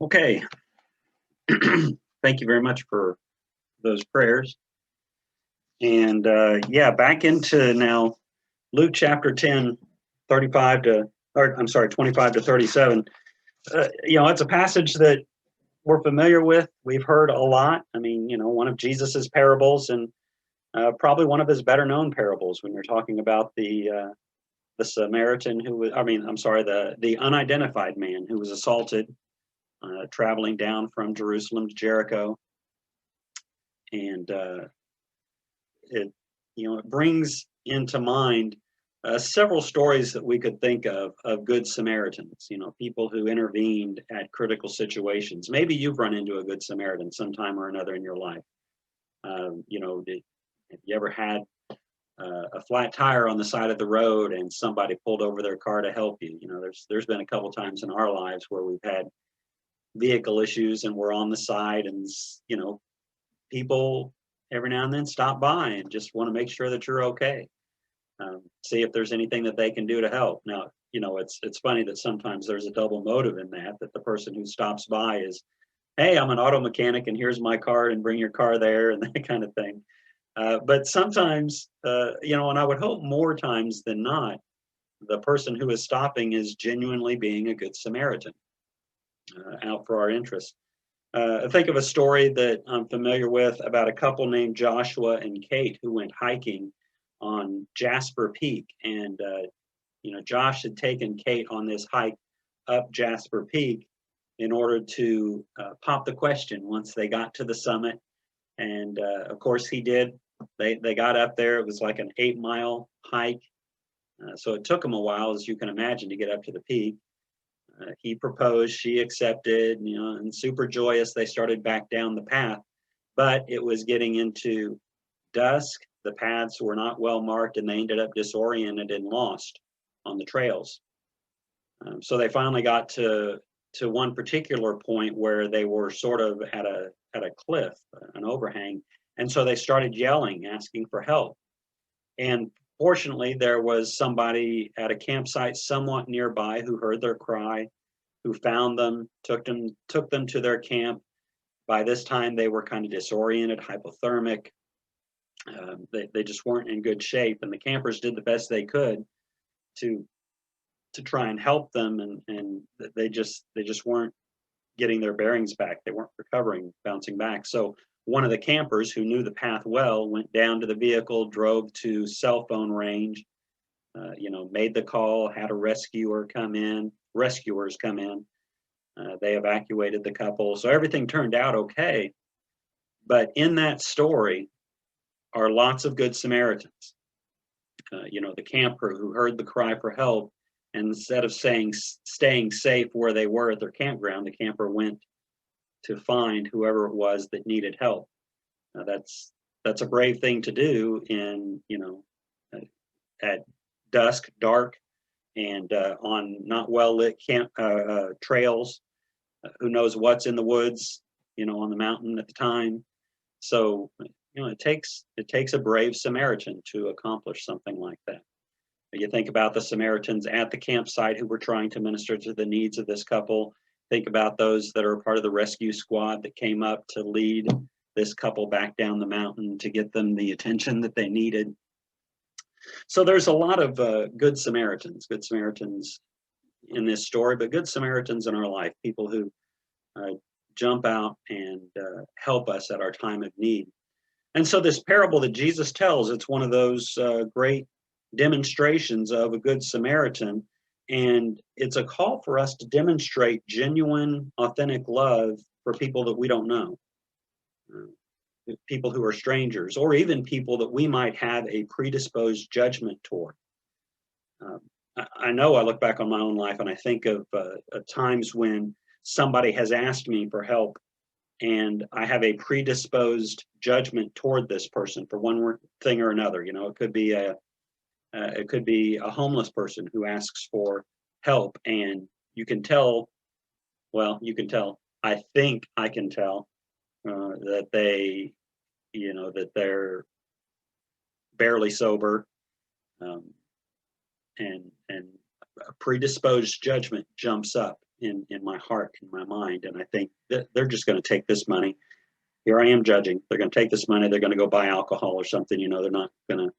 Okay. Thank you very much for those prayers. And yeah, back into now Luke chapter 10, 35 to, or I'm sorry, 25 to 37. It's a passage that we're familiar with. We've heard a lot. I mean, one of Jesus's parables, and probably one of his better known parables when you're talking about the Samaritan who was, I'm sorry, the unidentified man who was assaulted traveling down from Jerusalem to Jericho. And it brings into mind several stories that we could think of good Samaritans, people who intervened at critical situations. Maybe you've run into a good Samaritan sometime or another in your life. Have you ever had a flat tire on the side of the road and somebody pulled over their car to help you? There's been a couple times in our lives where we've had vehicle issues and we're on the side, and people every now and then stop by and just want to make sure that you're okay. See if there's anything that they can do to help. Now, it's funny that sometimes there's a double motive in that the person who stops by is, hey, I'm an auto mechanic and here's my card and bring your car there and that kind of thing. But sometimes, and I would hope more times than not, the person who is stopping is genuinely being a good Samaritan, out for our interest. I think of a story that I'm familiar with about a couple named Joshua and Kate who went hiking on Jasper Peak. And, Josh had taken Kate on this hike up Jasper Peak in order to pop the question once they got to the summit. And of course he did. They got up there. It was like an 8-mile hike. So it took them a while, as you can imagine, to get up to the peak. He proposed, she accepted, and super joyous, they started back down the path. But it was getting into dusk. The paths were not well marked, and they ended up disoriented and lost on the trails. So they finally got to one particular point where they were sort of at a cliff, an overhang, and so they started yelling, asking for help. And fortunately, there was somebody at a campsite somewhat nearby who heard their cry, who found them, took them to their camp. By this time, they were kind of disoriented, hypothermic. They just weren't in good shape, and the campers did the best they could to try and help them, and they just weren't getting their bearings back. They weren't recovering, bouncing back. So one of the campers who knew the path well went down to the vehicle, drove to cell phone range, made the call, had rescuers come in. They evacuated the couple. So everything turned out okay. But in that story are lots of good Samaritans. The camper who heard the cry for help, and instead of staying safe where they were at their campground, the camper went to find whoever it was that needed help. That's a brave thing to do at dusk, dark, and on not well lit trails. Who knows what's in the woods, on the mountain at the time. So, it takes a brave Samaritan to accomplish something like that. You think about the Samaritans at the campsite who were trying to minister to the needs of this couple. Think about those that are part of the rescue squad that came up to lead this couple back down the mountain to get them the attention that they needed. So there's a lot of good Samaritans in this story, but good Samaritans in our life, people who jump out and help us at our time of need. And so this parable that Jesus tells, it's one of those great demonstrations of a good Samaritan, and it's a call for us to demonstrate genuine, authentic love for people that we don't know, people who are strangers, or even people that we might have a predisposed judgment toward. I know I look back on my own life and I think of times when somebody has asked me for help and I have a predisposed judgment toward this person for one thing or another. It could be a homeless person who asks for help, and you can tell. I think I can tell that that they're barely sober, and a predisposed judgment jumps up in my heart, in my mind, and I think that they're just going to take this money. Here I am judging. They're going to take this money. They're going to go buy alcohol or something. They're not going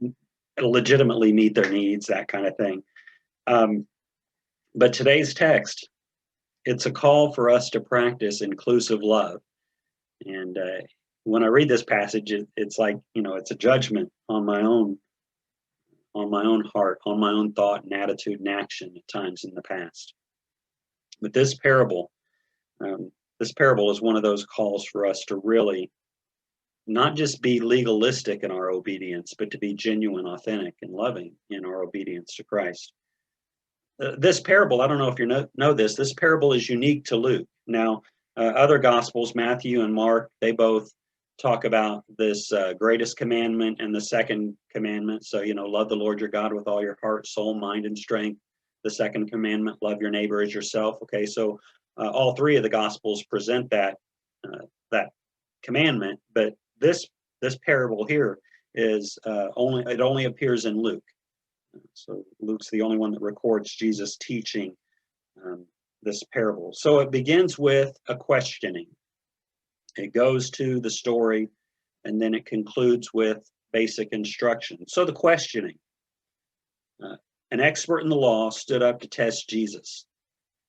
to legitimately meet their needs, that kind of thing. But today's text, it's a call for us to practice inclusive love. And when I read this passage, it's like, it's a judgment on my own heart, on my own thought and attitude and action at times in the past. But this parable is one of those calls for us to really not just be legalistic in our obedience, but to be genuine, authentic, and loving in our obedience to Christ. This parable, I don't know if you know this parable is unique to Luke. Now, other Gospels, Matthew and Mark, they both talk about this greatest commandment and the second commandment. So, love the Lord your God with all your heart, soul, mind, and strength. The second commandment, love your neighbor as yourself. Okay, so all three of the Gospels present that commandment, but this parable here is only appears in Luke. So Luke's the only one that records Jesus teaching this parable. So it begins with a questioning. It goes to the story, and then it concludes with basic instruction. So the questioning. An expert in the law stood up to test Jesus.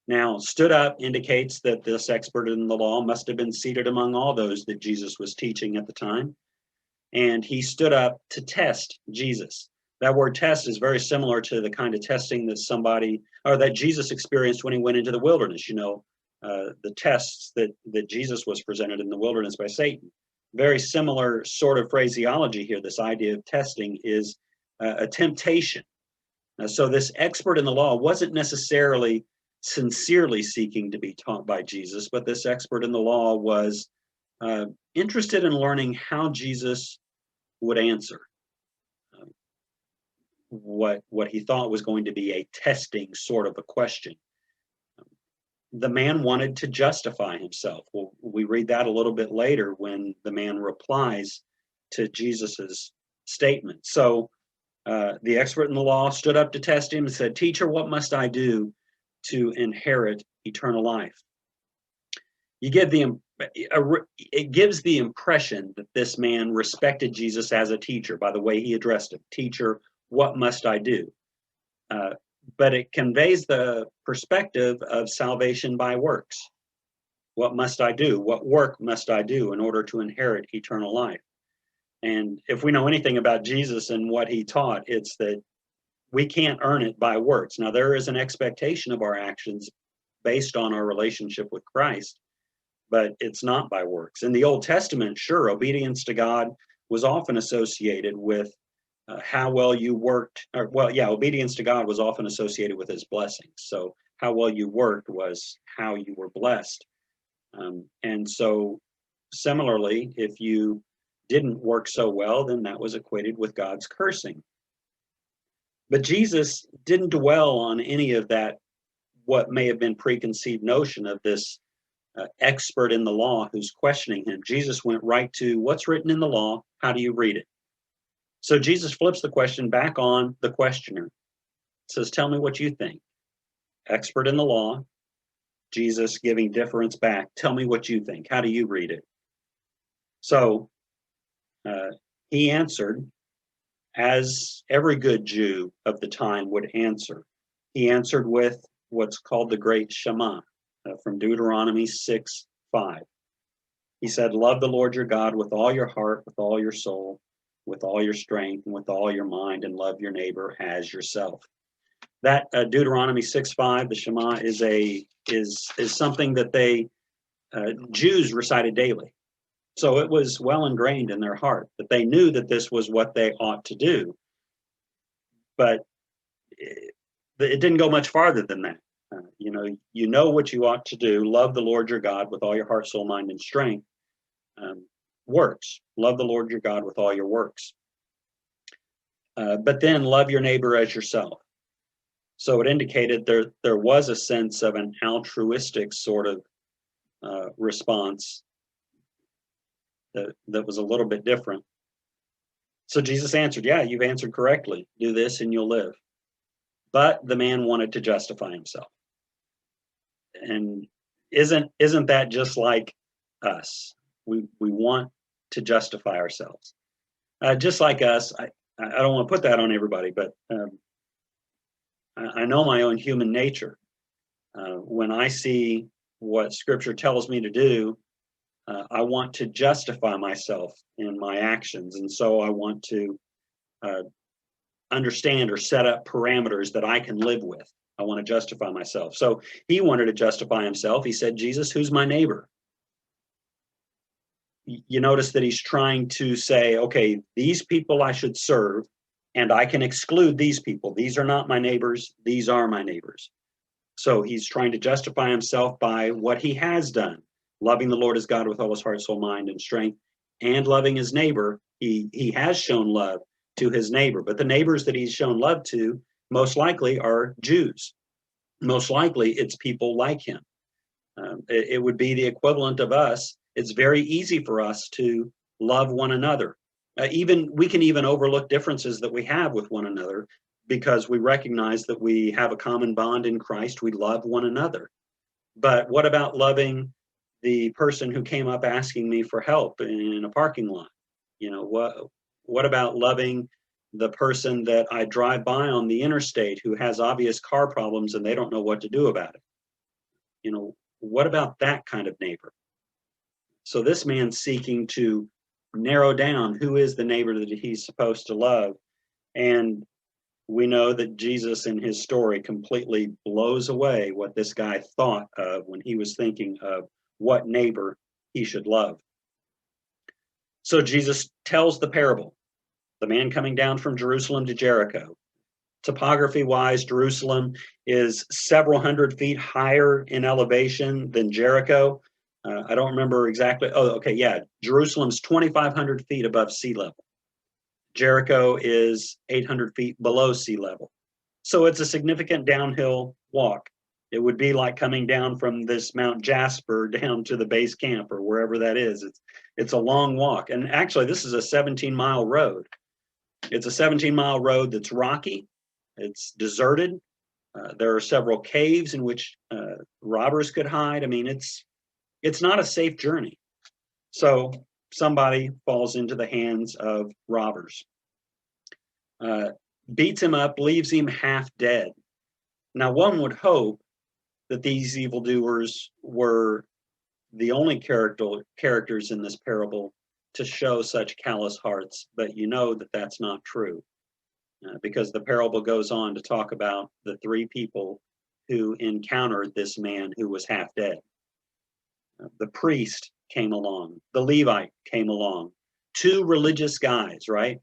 Now, stood up indicates that this expert in the law must have been seated among all those that Jesus was teaching at the time. And he stood up to test Jesus. That word test is very similar to the kind of testing that Jesus experienced when he went into the wilderness. The tests that Jesus was presented in the wilderness by Satan. Very similar sort of phraseology here. This idea of testing is a temptation. So this expert in the law wasn't necessarily sincerely seeking to be taught by Jesus, but this expert in the law was interested in learning how Jesus would answer what he thought was going to be a testing sort of a question. The man wanted to justify himself. Well, we read that a little bit later when the man replies to Jesus's statement. So the expert in the law stood up to test him and said, "Teacher, what must I do to inherit eternal life?" It gives the impression that this man respected Jesus as a teacher by the way he addressed him. "Teacher, what must I do?" But it conveys the perspective of salvation by works. What must I do? What work must I do in order to inherit eternal life? And if we know anything about Jesus and what he taught, it's that we can't earn it by works. Now, there is an expectation of our actions based on our relationship with Christ, but it's not by works. In the Old Testament, sure, obedience to God was often associated with how well you worked. Obedience to God was often associated with his blessings. So how well you worked was how you were blessed. And so similarly, if you didn't work so well, then that was equated with God's cursing. But Jesus didn't dwell on any of that, what may have been preconceived notion of this expert in the law who's questioning him. Jesus went right to what's written in the law. How do you read it? So Jesus flips the question back on the questioner. Says, "Tell me what you think." Expert in the law, Jesus giving deference back. "Tell me what you think. How do you read it?" So he answered as every good Jew of the time would answer. He answered with what's called the Great Shema from Deuteronomy 6:5. He said, "Love the Lord your God with all your heart, with all your soul, with all your strength, and with all your mind, and love your neighbor as yourself." That Deuteronomy 6:5, the Shema, is something that they Jews recited daily. So it was well ingrained in their heart that they knew that this was what they ought to do. But it didn't go much farther than that. You know what you ought to do. Love the Lord your God with all your heart, soul, mind, and strength. Works. Love the Lord your God with all your works. But then love your neighbor as yourself. So it indicated there was a sense of an altruistic sort of response that was a little bit different. So Jesus answered, "Yeah, you've answered correctly. Do this and you'll live." But the man wanted to justify himself. And isn't that just like us? We want to justify ourselves. Just like us, I don't want to put that on everybody, but I know my own human nature. When I see what Scripture tells me to do, I want to justify myself in my actions, and so I want to uh, understand or set up parameters that I can live with. I want to justify myself. So he wanted to justify himself. He said, Jesus, who's my neighbor? You notice that he's trying to say, okay, these people I should serve, and I can exclude these people. These are not my neighbors. These are my neighbors. So he's trying to justify himself by what he has done, loving the Lord his God with all his heart, soul, mind, and strength, and loving his neighbor. He has shown love to his neighbor, but the neighbors that he's shown love to most likely are Jews. Most likely it's people like him. It would be the equivalent of us. It's very easy for us to love one another. Even we can even overlook differences that we have with one another because we recognize that we have a common bond in Christ. We love one another. But what about loving the person who came up asking me for help in a parking lot? You know, what about loving the person that I drive by on the interstate who has obvious car problems and they don't know what to do about it? You know, what about that kind of neighbor? So this man's seeking to narrow down who is the neighbor that he's supposed to love. And we know that Jesus in his story completely blows away what this guy thought of when he was thinking of what neighbor he should love. So Jesus tells the parable, the man coming down from Jerusalem to Jericho. Topography wise, Jerusalem is several hundred feet higher in elevation than Jericho. I don't remember exactly. Oh, okay, yeah. Jerusalem's 2,500 feet above sea level. Jericho is 800 feet below sea level. So it's a significant downhill walk. It would be like coming down from this Mount Jasper down to the base camp or wherever that is. It's a long walk. And actually, this is a 17-mile road. It's a 17-mile road that's rocky. It's deserted. There are several caves in which robbers could hide. I mean, it's not a safe journey. So somebody falls into the hands of robbers, beats him up, leaves him half dead. Now, one would hope that these evildoers were the only characters in this parable to show such callous hearts, but you know that that's not true. Because the parable goes on to talk about the three people who encountered this man who was half dead. The priest came along, the Levite came along, two religious guys, right?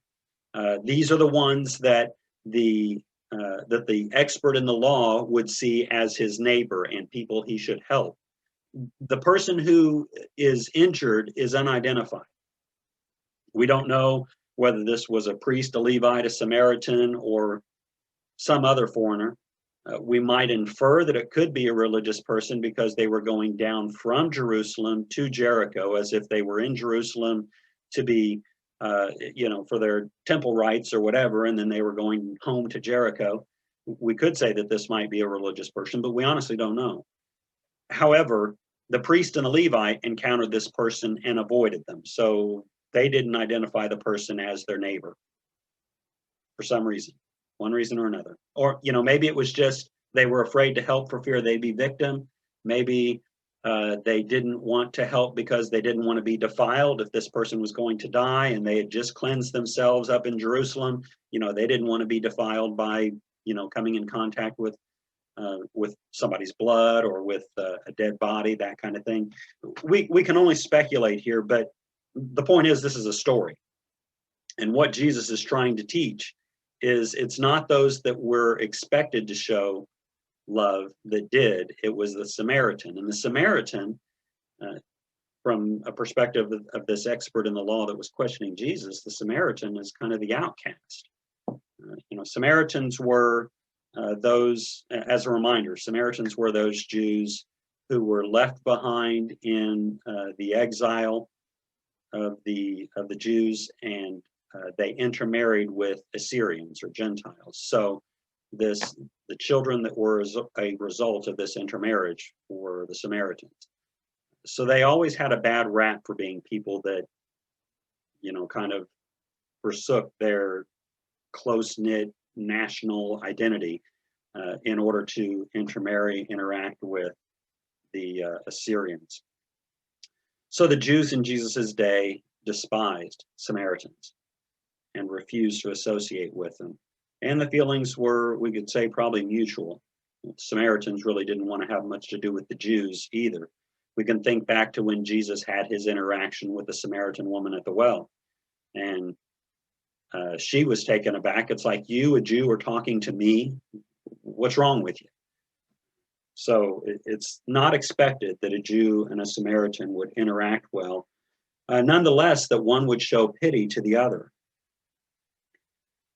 These are the ones that the expert in the law would see as his neighbor and people he should help. The person who is injured is unidentified. We don't know whether this was a priest, a Levite, a Samaritan, or some other foreigner. We might infer that it could be a religious person because they were going down from Jerusalem to Jericho as if they were in Jerusalem to be, for their temple rites or whatever, and then they were going home to Jericho. We could say that this might be a religious person, but we honestly don't know. However, the priest and the Levite encountered this person and avoided them. So they didn't identify the person as their neighbor for some reason, one reason or another. Or, maybe it was just they were afraid to help for fear they'd be victim. Maybe they didn't want to help because they didn't want to be defiled if this person was going to die and they had just cleansed themselves up in Jerusalem. They didn't want to be defiled by, coming in contact with somebody's blood or with a dead body, that kind of thing. We can only speculate here, but the point is this is a story. And what Jesus is trying to teach is it's not those that were expected to show love that did. It was the Samaritan. And the Samaritan, from a perspective of this expert in the law that was questioning Jesus, the Samaritan is kind of the outcast. Samaritans were those, as a reminder, Samaritans were those Jews who were left behind in the exile of the Jews, and they intermarried with Assyrians or Gentiles. So the children that were as a result of this intermarriage were the Samaritans. So they always had a bad rap for being people that, kind of forsook their close-knit national identity in order to interact with the Assyrians. So the Jews in Jesus's day despised Samaritans and refused to associate with them. And the feelings were, we could say, probably mutual. Samaritans really didn't want to have much to do with the Jews either. We can think back to when Jesus had his interaction with the Samaritan woman at the well. And she was taken aback. It's like, you, a Jew, are talking to me? What's wrong with you? So it's not expected that a Jew and a Samaritan would interact well. Nonetheless, that one would show pity to the other.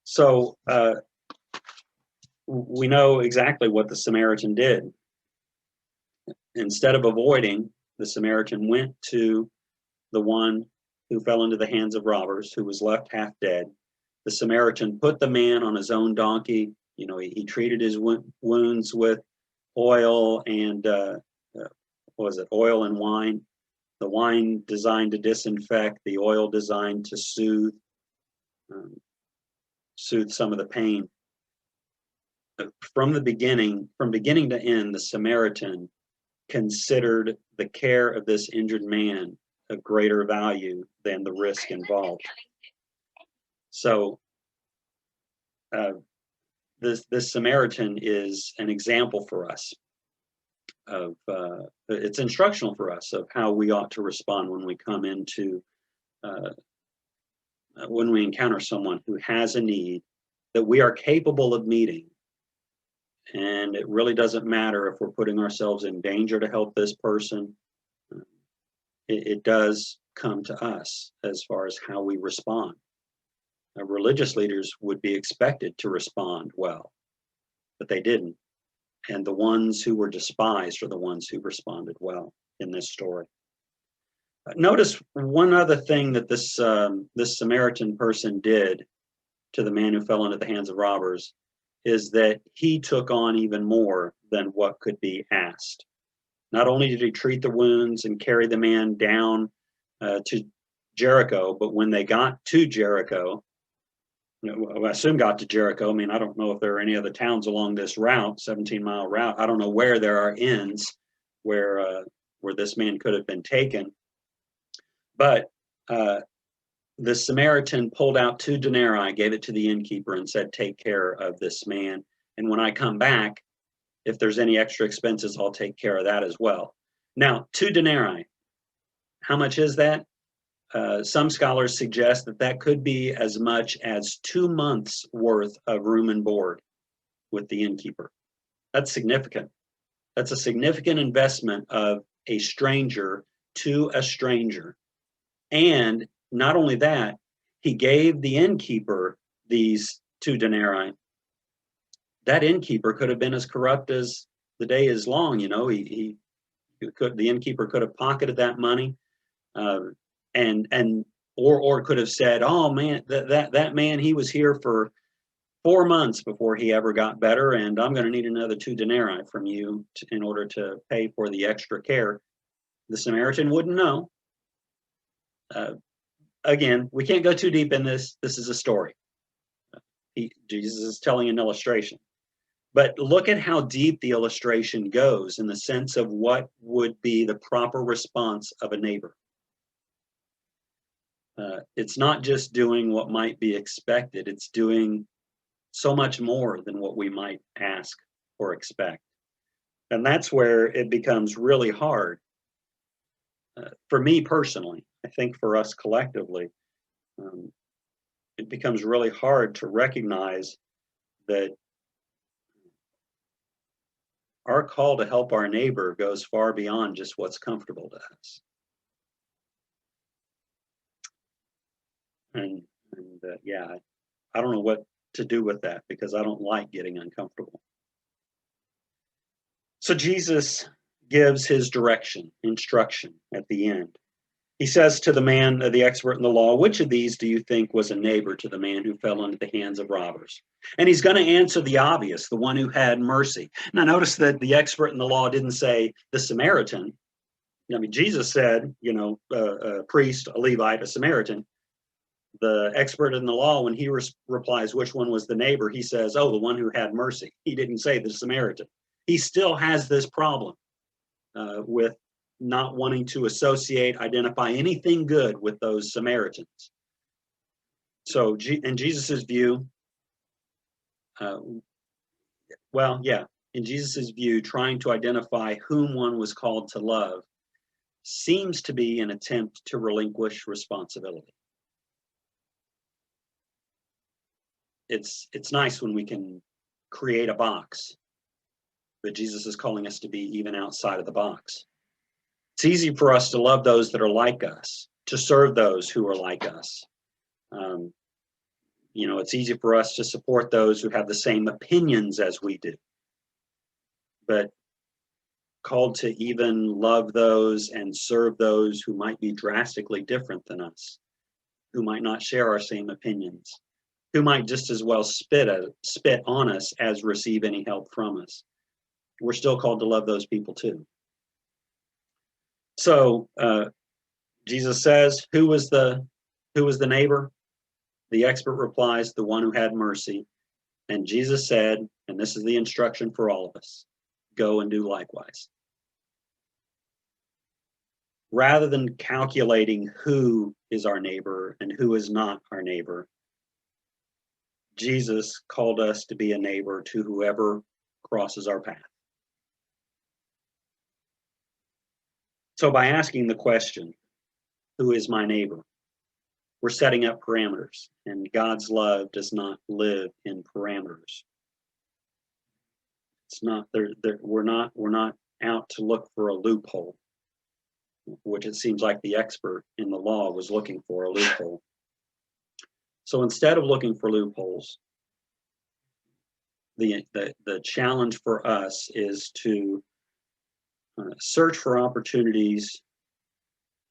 So we know exactly what the Samaritan did. Instead of avoiding, the Samaritan went to the one who fell into the hands of robbers, who was left half dead. The Samaritan put the man on his own donkey. He treated his wounds with oil and oil and wine. The wine designed to disinfect, the oil designed to soothe some of the pain. From beginning to end, the Samaritan considered the care of this injured man of greater value than the risk involved. So this Samaritan is an example for us of it's instructional for us of how we ought to respond when we come into when we encounter someone who has a need that we are capable of meeting. And it really doesn't matter if we're putting ourselves in danger to help this person. It does come to us as far as how we respond. Religious leaders would be expected to respond well, but they didn't. And the ones who were despised are the ones who responded well in this story. Notice one other thing that this Samaritan person did to the man who fell into the hands of robbers is that he took on even more than what could be asked. Not only did he treat the wounds and carry the man down to Jericho, but when they got to Jericho, I assume got to Jericho. I mean, I don't know if there are any other towns along this route, 17-mile route. I don't know where there are inns where this man could have been taken. But the Samaritan pulled out 2 denarii, gave it to the innkeeper, and said, "Take care of this man. And when I come back, if there's any extra expenses, I'll take care of that as well." Now, 2 denarii, how much is that? Some scholars suggest that could be as much as 2 months worth of room and board with the innkeeper. That's significant. That's a significant investment of a stranger to a stranger. And not only that, he gave the innkeeper these 2 denarii. That innkeeper could have been as corrupt as the day is long. The innkeeper could have pocketed that money, or could have said, "Oh man, that man, he was here for 4 months before he ever got better, and I'm going to need another 2 denarii from you in order to pay for the extra care." The Samaritan wouldn't know. Again, we can't go too deep in this. This is a story. Jesus is telling an illustration. But look at how deep the illustration goes in the sense of what would be the proper response of a neighbor. It's not just doing what might be expected. It's doing so much more than what we might ask or expect. And that's where it becomes really hard. For me personally, I think for us collectively, it becomes really hard to recognize that our call to help our neighbor goes far beyond just what's comfortable to us. And I don't know what to do with that because I don't like getting uncomfortable. So Jesus gives his instruction at the end. He says to the man, the expert in the law, which of these do you think was a neighbor to the man who fell into the hands of robbers? And he's going to answer the obvious, the one who had mercy. Now, notice that the expert in the law didn't say the Samaritan. I mean, Jesus said, a priest, a Levite, a Samaritan. The expert in the law, when he replies which one was the neighbor, he says, oh, the one who had mercy. He didn't say the Samaritan. He still has this problem with not wanting to identify anything good with those Samaritans. So in Jesus's view, in Jesus's view, trying to identify whom one was called to love seems to be an attempt to relinquish responsibility. It's nice when we can create a box, but Jesus is calling us to be even outside of the box. It's easy for us to love those that are like us, to serve those who are like us. It's easy for us to support those who have the same opinions as we do. But called to even love those and serve those who might be drastically different than us, who might not share our same opinions, who might just as well spit on us as receive any help from us. We're still called to love those people too. So Jesus says, who was the neighbor? The expert replies, the one who had mercy. And Jesus said, and this is the instruction for all of us, go and do likewise. Rather than calculating who is our neighbor and who is not our neighbor, Jesus called us to be a neighbor to whoever crosses our path. So by asking the question, who is my neighbor? We're setting up parameters, and God's love does not live in parameters. It's not we're not out to look for a loophole, which it seems like the expert in the law was looking for, a loophole. So instead of looking for loopholes, the challenge for us is to search for opportunities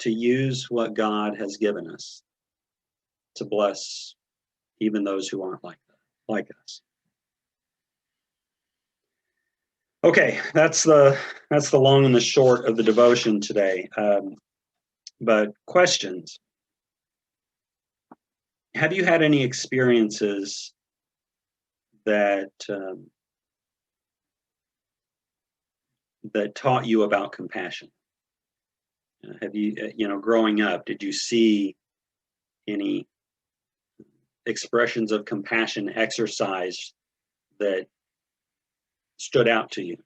to use what God has given us to bless even those who aren't like us. Okay, that's the long and the short of the devotion today. But questions. Have you had any experiences that taught you about compassion? Have you, growing up, did you see any expressions of compassion exercised that stood out to you,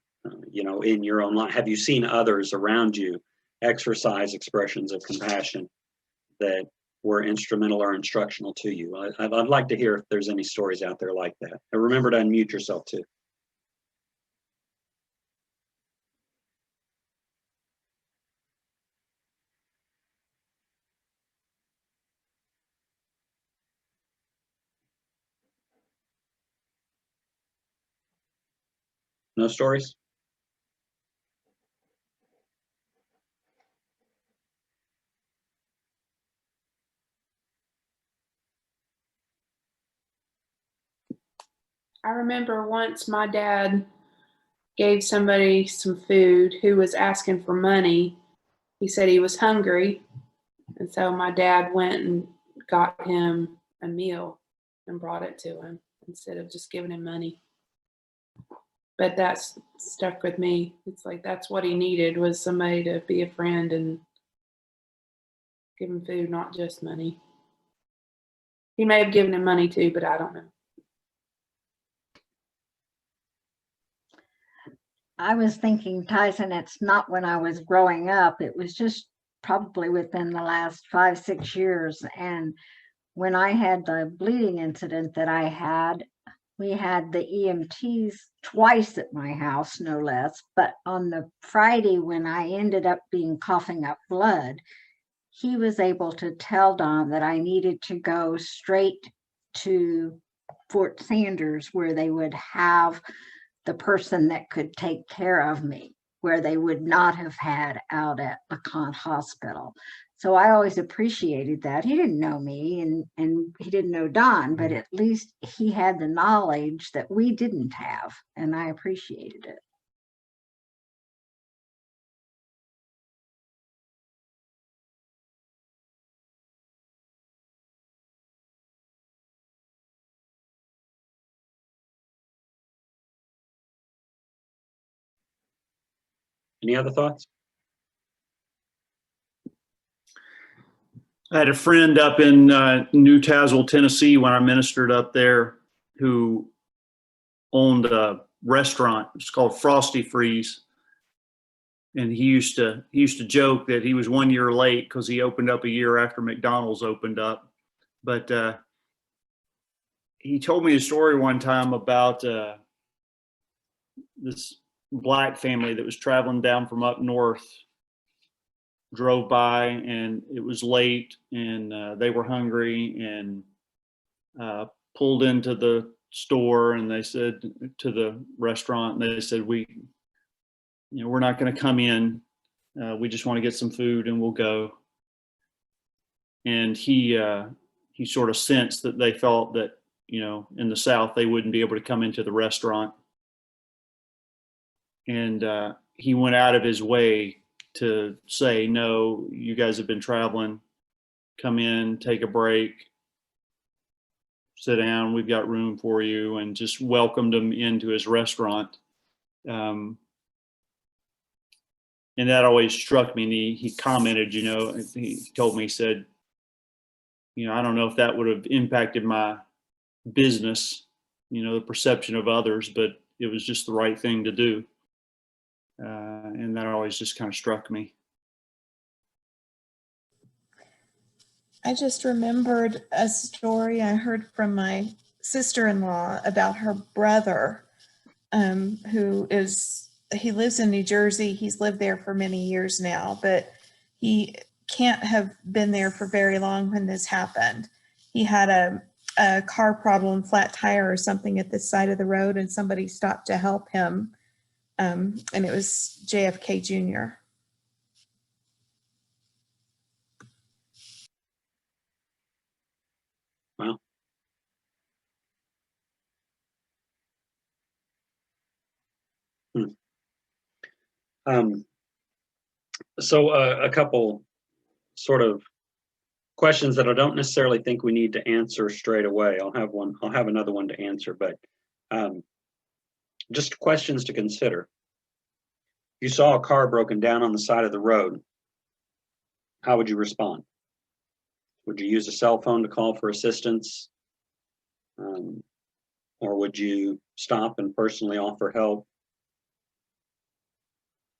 in your own life? Have you seen others around you exercise expressions of compassion that were instrumental or instructional to you? I'd like to hear if there's any stories out there like that. And remember to unmute yourself too. No stories? I remember once my dad gave somebody some food who was asking for money. He said he was hungry, and so my dad went and got him a meal and brought it to him instead of just giving him money. But that's stuck with me. It's like that's what he needed, was somebody to be a friend and give him food, not just money. He may have given him money too, but I don't know. I was thinking, Tyson, it's not when I was growing up. It was just probably within the last 5-6 years. And when I had the bleeding incident that I had, we had the EMTs twice at my house, no less. But on the Friday when I ended up coughing up blood, he was able to tell Don that I needed to go straight to Fort Sanders, where they would have the person that could take care of me, where they would not have had out at LeConte Hospital. So I always appreciated that. He didn't know me and he didn't know Don, but at least he had the knowledge that we didn't have, and I appreciated it. Any other thoughts? I had a friend up in New Tazewell, Tennessee, when I ministered up there, who owned a restaurant. It's called Frosty Freeze, and he used to joke that he was 1 year late because he opened up a year after McDonald's opened up. But he told me a story one time about this black family that was traveling down from up north, drove by, and it was late, and they were hungry, and pulled into the store, and they said to the restaurant, and they said, we're not going to come in. We just want to get some food and we'll go. And he sort of sensed that they thought that, in the South, they wouldn't be able to come into the restaurant. And he went out of his way to say, no, you guys have been traveling, come in, take a break, sit down, we've got room for you, and just welcomed him into his restaurant. And that always struck me. And he commented, he told me, he said, I don't know if that would have impacted my business, the perception of others, but it was just the right thing to do. And that always just kind of struck me. I just remembered a story I heard from my sister-in-law about her brother, he lives in New Jersey. He's lived there for many years now, but he can't have been there for very long when this happened. He had a car problem, flat tire or something at the side of the road, and somebody stopped to help him. And it was JFK Jr. Well, so a couple sort of questions that I don't necessarily think we need to answer straight away. I'll have another one to answer, but just questions to consider. You saw a car broken down on the side of the road. How would you respond? Would you use a cell phone to call for assistance? Or would you stop and personally offer help?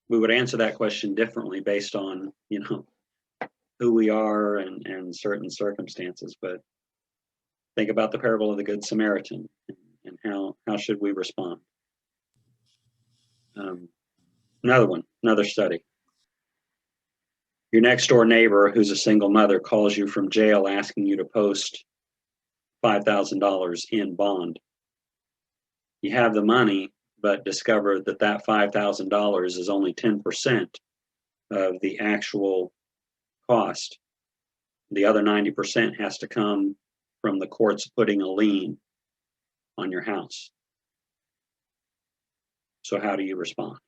We would answer that question differently based on, who we are and certain circumstances. But think about the parable of the Good Samaritan and how should we respond? Another study. Your next door neighbor, who's a single mother, calls you from jail asking you to post $5,000 in bond. You have the money, but discover that $5,000 is only 10% of the actual cost. The other 90% has to come from the courts putting a lien on your house. So how do you respond?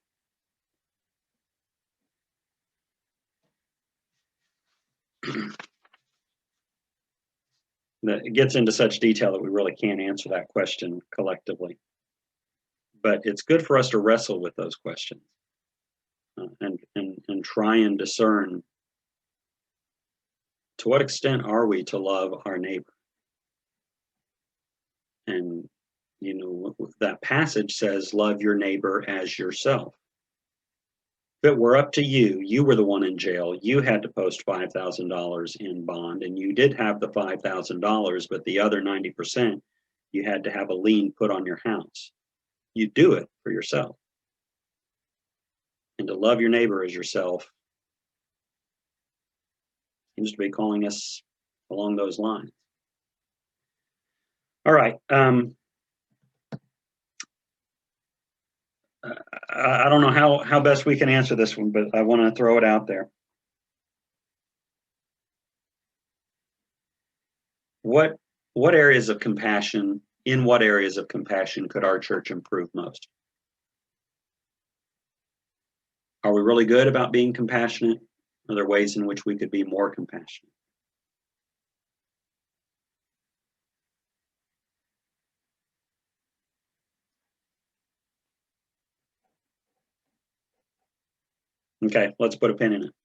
It gets into such detail that we really can't answer that question collectively. But it's good for us to wrestle with those questions and try and discern, to what extent are we to love our neighbor? And, that passage says, love your neighbor as yourself. If it were up to you, you were the one in jail, you had to post $5,000 in bond, and you did have the $5,000, but the other 90%, you had to have a lien put on your house. You do it for yourself. And to love your neighbor as yourself seems to be calling us along those lines. All right. I don't know how best we can answer this one, but I want to throw it out there. what areas of compassion, in what areas of compassion could our church improve most? Are we really good about being compassionate? Are there ways in which we could be more compassionate? Okay, let's put a pin in it.